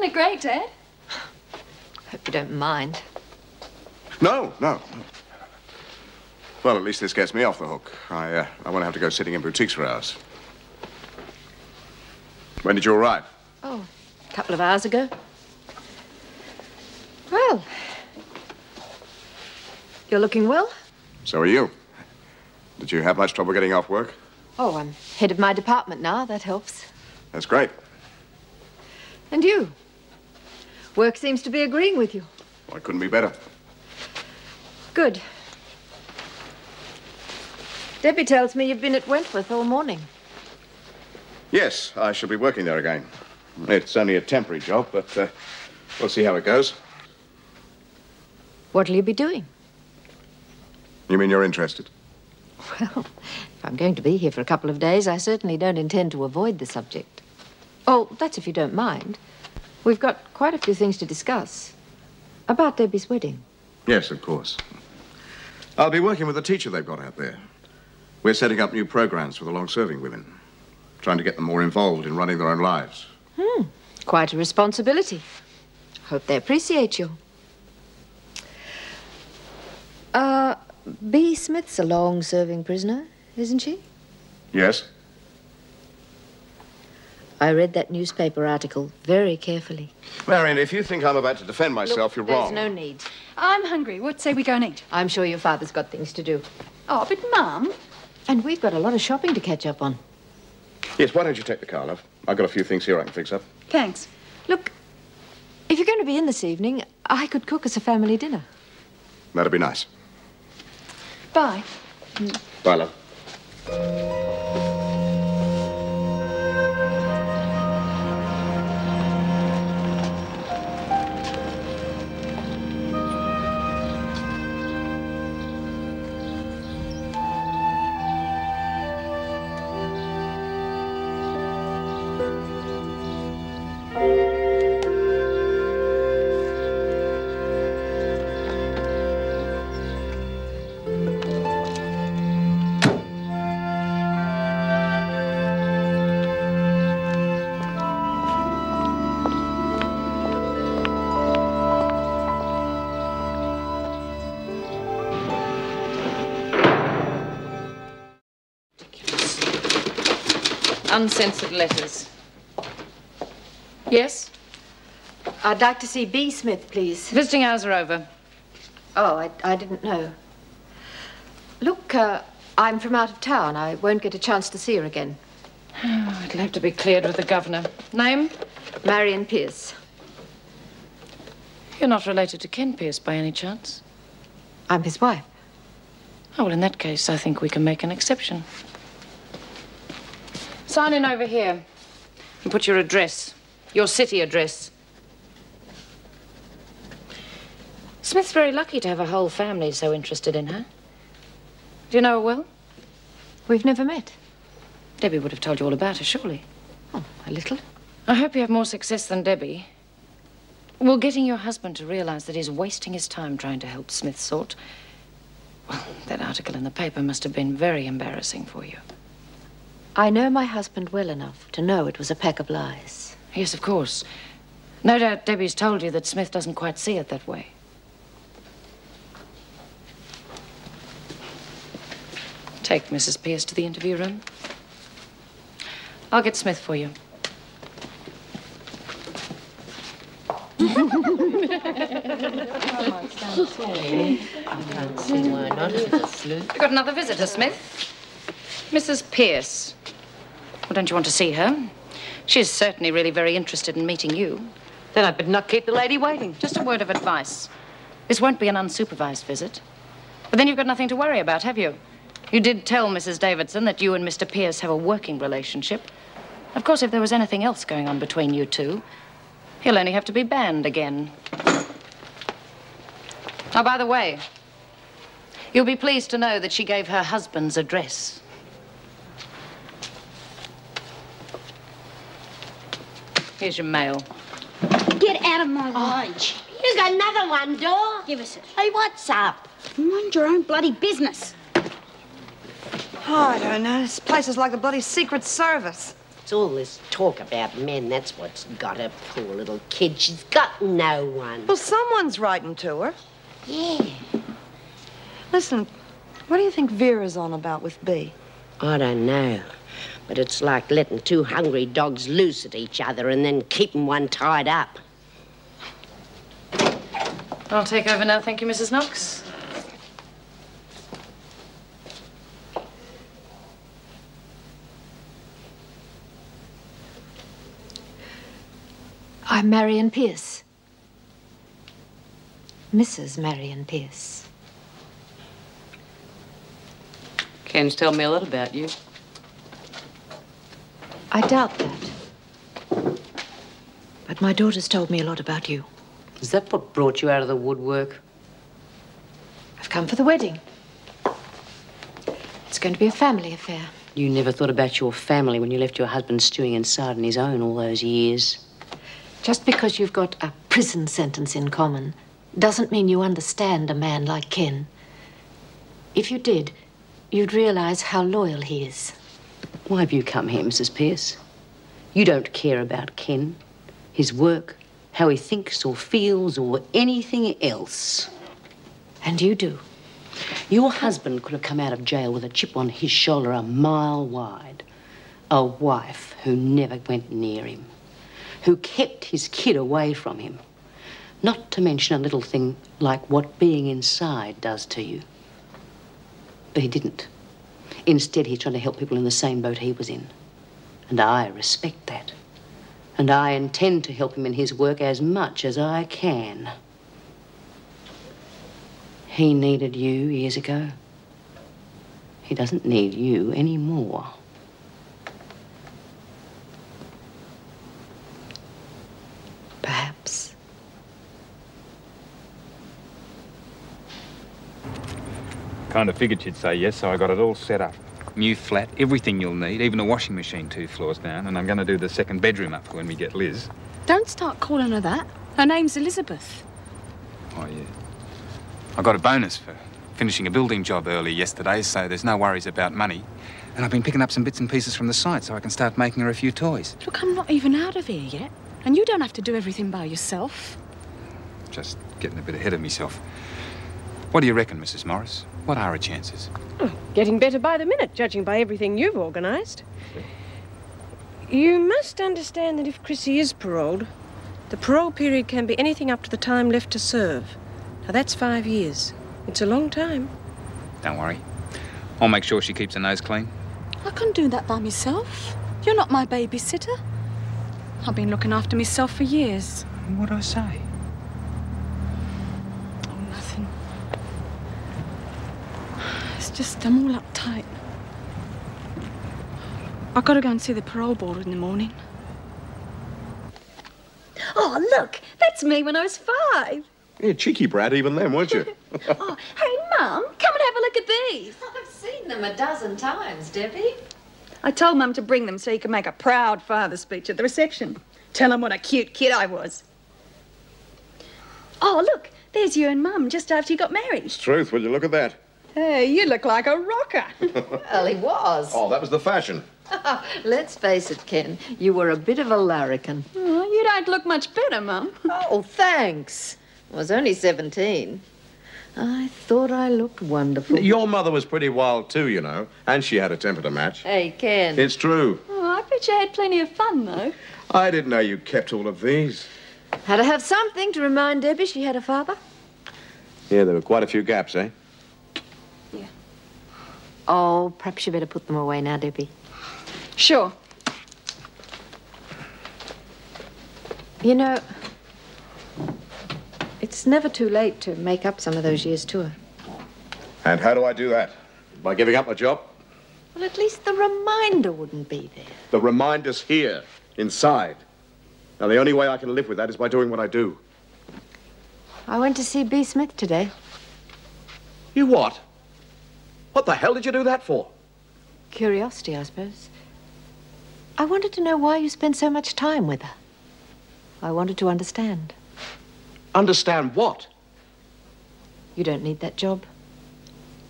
Isn't it great, Dad? Hope you don't mind. No, no. Well, at least this gets me off the hook. I won't have to go sitting in boutiques for hours. When did you arrive? Oh, a couple of hours ago. Well, you're looking well. So are you. Did you have much trouble getting off work? Oh, I'm head of my department now. That helps. That's great. And you? Work seems to be agreeing with you. Well, it couldn't be better. Good. Debbie tells me you've been at Wentworth all morning. Yes, I shall be working there again. It's only a temporary job, but we'll see how it goes. What'll you be doing? You mean you're interested? Well, if I'm going to be here for a couple of days, I certainly don't intend to avoid the subject. Oh, that's if you don't mind. We've got quite a few things to discuss. About Debbie's wedding. Yes, of course. I'll be working with a teacher they've got out there. We're setting up new programs for the long-serving women, trying to get them more involved in running their own lives. Quite a responsibility. Hope they appreciate you. Bea Smith's a long-serving prisoner, isn't she? Yes? I read that newspaper article very carefully. Marion, if you think I'm about to defend myself, you're wrong. There's no need. I'm hungry. What say we go and eat? I'm sure your father's got things to do. Oh, but Mum... And we've got a lot of shopping to catch up on. Yes, why don't you take the car, love? I've got a few things here I can fix up. Thanks. Look, if you're going to be in this evening, I could cook us a family dinner. That'd be nice. Bye. Bye, love. Uncensored letters. Yes? I'd like to see Bea Smith, please. Visiting hours are over. Oh, I didn't know. Look, I'm from out of town. I won't get a chance to see her again. Oh, it'll have to be cleared with the governor. Name? Marion Pierce. You're not related to Ken Pierce by any chance? I'm his wife. Oh, well, in that case, I think we can make an exception. Sign in over here and put your address, your city address. Smith's very lucky to have a whole family so interested in her. Do you know her well? We've never met. Debbie would have told you all about her, surely. Oh, a little. I hope you have more success than Debbie. Well, getting your husband to realize that he's wasting his time trying to help Smith's sort. Well, that article in the paper must have been very embarrassing for you. I know my husband well enough to know it was a pack of lies. Yes, of course. No doubt Debbie's told you that Smith doesn't quite see it that way. Take Mrs. Pierce to the interview room. I'll get Smith for you. You've got another visitor, Smith. Mrs. Pierce. Well, don't you want to see her? She's certainly really very interested in meeting you. Then I'd better not keep the lady waiting. Just a word of advice. This won't be an unsupervised visit. But then you've got nothing to worry about, have you? You did tell Mrs. Davidson that you and Mr. Pierce have a working relationship. Of course, if there was anything else going on between you two, he'll only have to be banned again. Oh, by the way, you'll be pleased to know that she gave her husband's address. Here's your mail. Get out of my lunch. You got another one, Dor? Give us it. Hey, what's up? Mind your own bloody business. Oh, I don't know. This place is like the bloody Secret Service. It's all this talk about men. That's what's got her, poor little kid. She's got no one. Well, someone's writing to her. Yeah. Listen, what do you think Vera's on about with Bea? I don't know. But it's like letting two hungry dogs loose at each other and then keeping one tied up. I'll take over now, thank you, Mrs. Knox. I'm Marion Pierce. Mrs. Marion Pierce. Ken's told me a lot about you. I doubt that. But my daughter's told me a lot about you. Is that what brought you out of the woodwork? I've come for the wedding. It's going to be a family affair. You never thought about your family when you left your husband stewing inside on his own all those years. Just because you've got a prison sentence in common doesn't mean you understand a man like Ken. If you did, you'd realize how loyal he is. Why have you come here, Mrs. Pierce? You don't care about Ken, his work, how he thinks or feels or anything else. And you do. Your husband could have come out of jail with a chip on his shoulder a mile wide. A wife who never went near him, who kept his kid away from him. Not to mention a little thing like what being inside does to you. But he didn't. Instead, he's trying to help people in the same boat he was in. And I respect that. And I intend to help him in his work as much as I can. He needed you years ago. He doesn't need you anymore. Perhaps. Kind of figured she'd say yes, so I got it all set up. New flat, everything you'll need, even a washing machine 2 floors down, and I'm going to do the second bedroom up when we get Liz. Don't start calling her that. Her name's Elizabeth. Oh, yeah. I got a bonus for finishing a building job early yesterday, so there's no worries about money. And I've been picking up some bits and pieces from the site so I can start making her a few toys. Look, I'm not even out of here yet. And you don't have to do everything by yourself. Just getting a bit ahead of myself. What do you reckon, Mrs. Morris? What are her chances? Oh, getting better by the minute, judging by everything you've organised. You must understand that if Chrissy is paroled, the parole period can be anything up to the time left to serve. Now, that's 5 years. It's a long time. Don't worry. I'll make sure she keeps her nose clean. I can do that by myself. You're not my babysitter. I've been looking after myself for years. What do I say? Oh, nothing. It's just I'm all uptight. I've got to go and see the parole board in the morning. Oh, look, that's me when I was 5. Yeah, cheeky brat even then, weren't you? Oh, hey, Mum, come and have a look at these. I've seen them a dozen times, Debbie. I told Mum to bring them so you could make a proud father speech at the reception. Tell him what a cute kid I was. Oh, look, there's you and Mum just after you got married. It's truth, will you look at that? Hey, you look like a rocker. Well, he was. Oh, that was the fashion. Let's face it, Ken. You were a bit of a larrikin. Oh, you don't look much better, Mum. Oh, thanks. I was only 17. I thought I looked wonderful. Your mother was pretty wild too, you know, and she had a temper to match. Hey, Ken. It's true. Oh, I bet you had plenty of fun, though. I didn't know you kept all of these. Had to have something to remind Debbie she had a father. Yeah, there were quite a few gaps, eh? Yeah. Oh, perhaps you better put them away now, Debbie. Sure. You know, it's never too late to make up some of those years to her. And how do I do that? By giving up my job? Well, at least the reminder wouldn't be there. The reminder's here, inside. Now, the only way I can live with that is by doing what I do. I went to see Bea Smith today. You what? What the hell did you do that for? Curiosity, I suppose. I wanted to know why you spent so much time with her. I wanted to understand. Understand what? You don't need that job.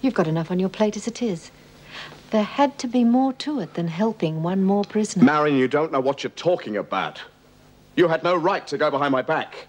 You've got enough on your plate as it is. There had to be more to it than helping one more prisoner. Marion, you don't know what you're talking about. You had no right to go behind my back.